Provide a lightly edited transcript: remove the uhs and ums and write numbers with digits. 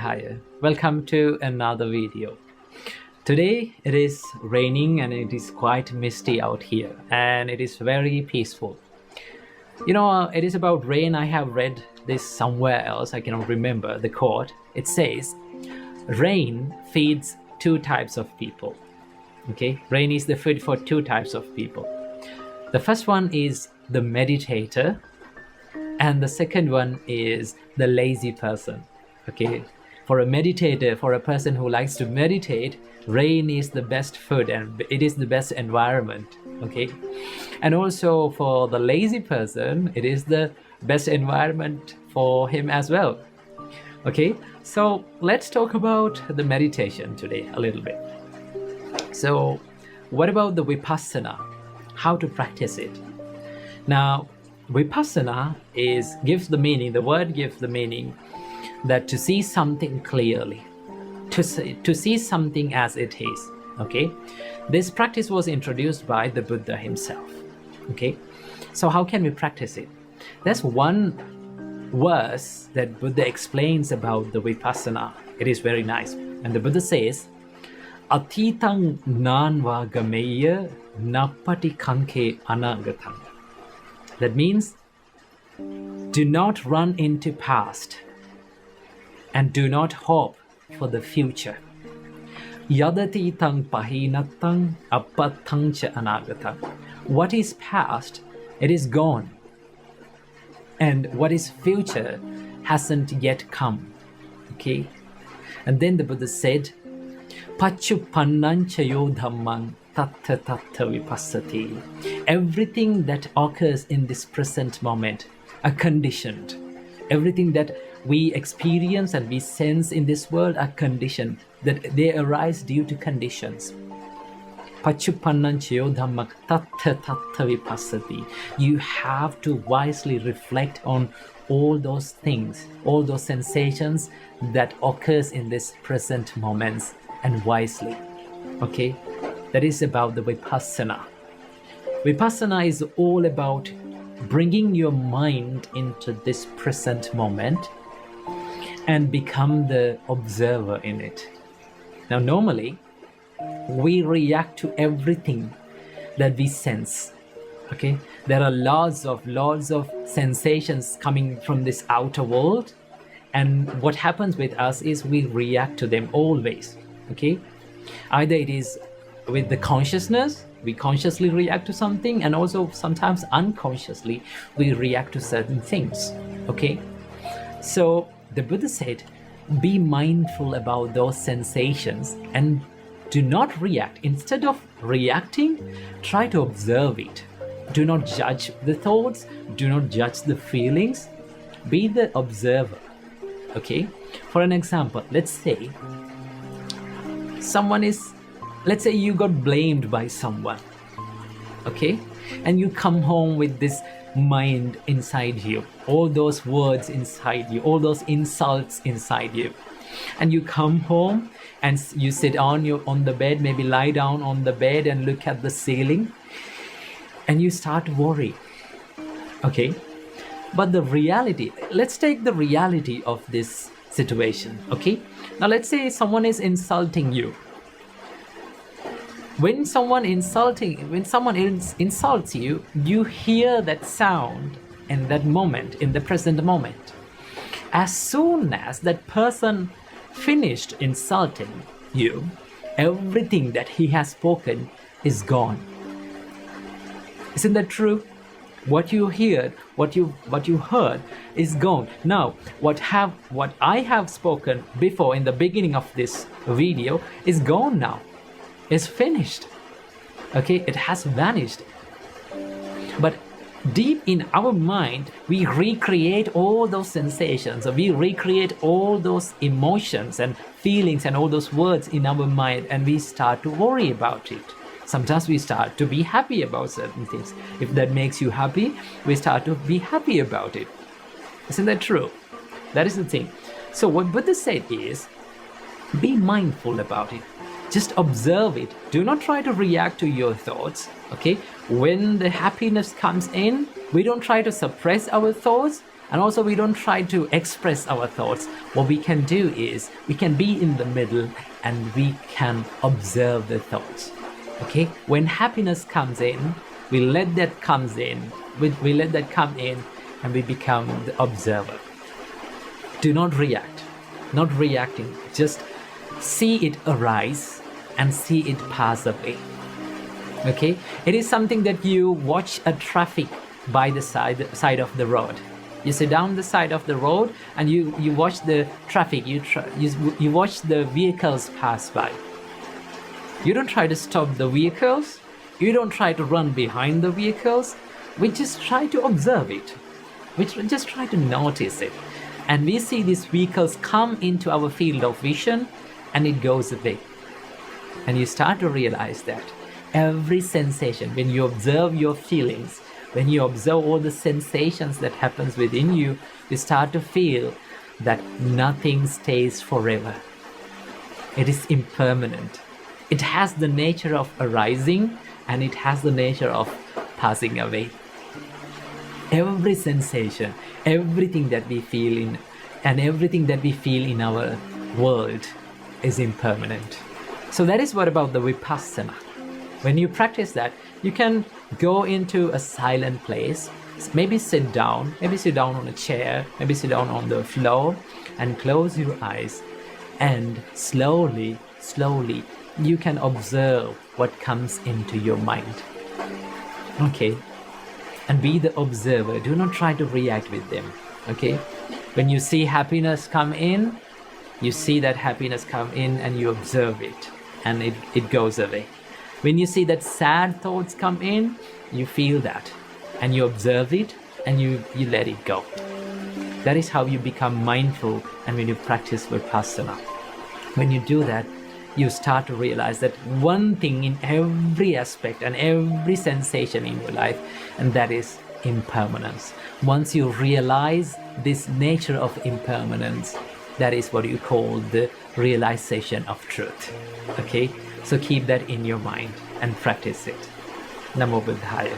Hi, welcome to another video. Today it is raining and it is quite misty out here and it is very peaceful. It is about rain. I have read this somewhere else. I cannot remember the quote. It says, rain feeds two types of people. Okay, rain is the food for two types of people. The first one is the meditator and the second one is the lazy person. Okay, for a meditator, for a person who likes to meditate, rain is the best food and it is the best environment. Okay, and also for the lazy person, it is the best environment for him as well. Okay, so let's talk about the meditation today a little bit. So what about the Vipassana? How to practice it? Now, Vipassana gives the meaning, the word gives the meaning that to see something clearly, to see something as it is. Okay, this practice was introduced by the Buddha himself. Okay, so how can we practice it? There's one verse that Buddha explains about the Vipassana. It is very nice, and the Buddha says, Atitang nanva gameya napati kanke anagatam. That means, do not run into past and do not hope for the future. Yadati tang pahinatang apatang cha anagatam. What is past, it is gone. And what is future hasn't yet come. Okay? And then the Buddha said, Pachupannanchayo dhammang tattha tattha vipassati. Everything that occurs in this present moment are conditioned. Everything that we experience and we sense in this world are conditioned, that they arise due to conditions. Pachupannanchayo dhammang tattha tattha vipassati. You have to wisely reflect on all those things, all those sensations that occurs in this present moments, and wisely. Okay, that is about the Vipassana. Vipassana is all about bringing your mind into this present moment and become the observer in it. Now, normally we react to everything that we sense. Okay, there are lots of sensations coming from this outer world, and what happens with us is we react to them always. Okay, either it is with the consciousness, we consciously react to something, and also sometimes unconsciously we react to certain things. Okay, so the Buddha said, be mindful about those sensations and do not react. Instead of reacting, try to observe it. Do not judge the thoughts, do not judge the feelings, be the observer. Okay, for an example, let's say you got blamed by someone. Okay, and you come home with this mind inside you, all those words inside you, all those insults inside you, and you come home and you sit on the bed, maybe lie down on the bed and look at the ceiling, and you start to worry. Okay, but the reality, let's take the reality of this situation. Okay, now let's say someone is insulting you. When someone insults you, you hear that sound in that moment, in the present moment. As soon as that person finished insulting you, everything that he has spoken is gone. Isn't that true? What you heard, what you heard is gone. Now, what I have spoken before in the beginning of this video is gone now. It's finished. Okay, it has vanished. But deep in our mind, we recreate all those sensations, we recreate all those emotions and feelings and all those words in our mind, and we start to worry about it. Sometimes we start to be happy about certain things. If that makes you happy, we start to be happy about it. Isn't that true? That is the thing. So what Buddha said is, be mindful about it. Just observe it. Do not try to react to your thoughts. Okay, when the happiness comes in, we don't try to suppress our thoughts. And also, we don't try to express our thoughts. What we can do is we can be in the middle and we can observe the thoughts. Okay? When happiness comes in, we let that comes in. We let that come in and we become the observer. Do not react. Not reacting. Just see it arise and see it pass away. Okay? It is something that you watch a traffic by the side of the road. You sit down the side of the road and you watch the traffic, you watch the vehicles pass by. You don't try to stop the vehicles, you don't try to run behind the vehicles, we just try to observe it. We just try to notice it. And we see these vehicles come into our field of vision and it goes away. And you start to realize that every sensation, when you observe your feelings, when you observe all the sensations that happens within you, you start to feel that nothing stays forever. It is impermanent. It has the nature of arising and it has the nature of passing away. Every sensation, everything that we feel in, and everything that we feel in our world is impermanent. So that is what about the Vipassana. When you practice that, you can go into a silent place, maybe sit down on a chair, maybe sit down on the floor and close your eyes, and slowly you can observe what comes into your mind. Okay? And be the observer. Do not try to react with them. Okay? When you see happiness come in, you see that happiness come in and you observe it and it goes away. When you see that sad thoughts come in, you feel that and you observe it and you let it go. That is how you become mindful, and when you practice Vipassana. When you do that, you start to realize that one thing in every aspect and every sensation in your life, and that is impermanence. Once you realize this nature of impermanence, that is what you call the realization of truth. Okay? So keep that in your mind and practice it. Namo Buddhaya.